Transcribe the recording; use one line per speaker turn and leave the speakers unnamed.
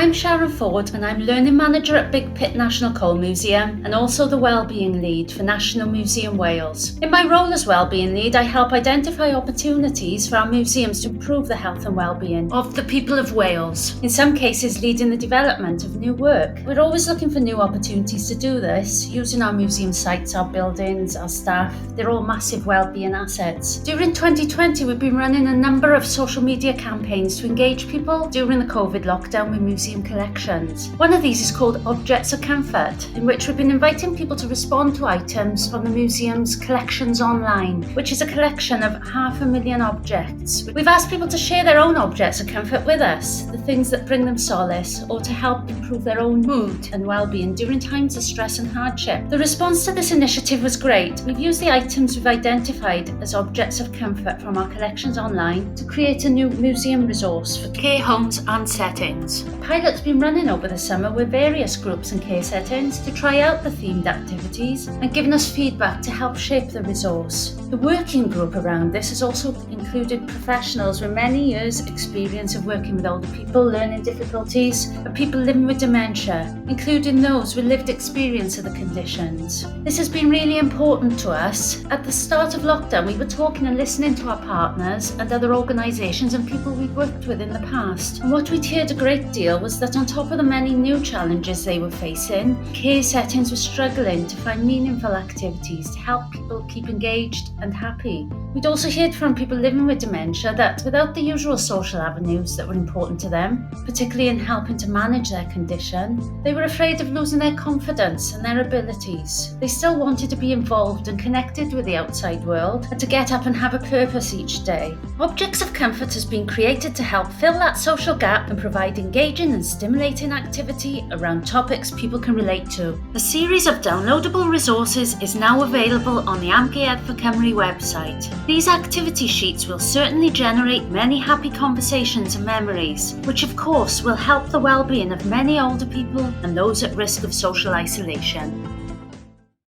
I'm Sharon Ford and I'm Learning Manager at Big Pit National Coal Museum and also the Wellbeing Lead for National Museum Wales. In my role as Wellbeing Lead, I help identify opportunities for our museums to improve the health and wellbeing of the people of Wales, in some cases leading the development of new work. We're always looking for new opportunities to do this, using our museum sites, our buildings, our staff. They're all massive wellbeing assets. During 2020, we've been running a number of social media campaigns to engage people during the COVID lockdown with museum collections. One of these is called Objects of Comfort, in which we've been inviting people to respond to items from the museum's Collections Online, which is a collection of 500,000 objects. We've asked people to share their own objects of comfort with us, the things that bring them solace or to help improve their own mood and well-being during times of stress and hardship. The response to this initiative was great. We've used the items we've identified as objects of comfort from our Collections Online to create a new museum resource for care homes and settings. A pilot's been running over the summer with various groups and care settings to try out the themed activities and given us feedback to help shape the resource. The working group around this has also included professionals with many years' experience of working with older people, learning difficulties, and people living with dementia, including those with lived experience of the conditions. This has been really important to us. At the start of lockdown, we were talking and listening to our partners and other organisations and people we'd worked with in the past. And what we'd heard a great deal was that on top of the many new challenges they were facing, care settings were struggling to find meaningful activities to help people keep engaged and happy. We'd also heard from people living with dementia that without the usual social avenues that were important to them, particularly in helping to manage their condition, they were afraid of losing their confidence and their abilities. They still wanted to be involved and connected with the outside world and to get up and have a purpose each day. Objects of Comfort has been created to help fill that social gap and provide engaging and stimulating activity around topics people can relate to. A series of downloadable resources is now available on the Amgueddfa Cymru website. These activity sheets will certainly generate many happy conversations and memories, which of course will help the well-being of many older people and those at risk of social isolation.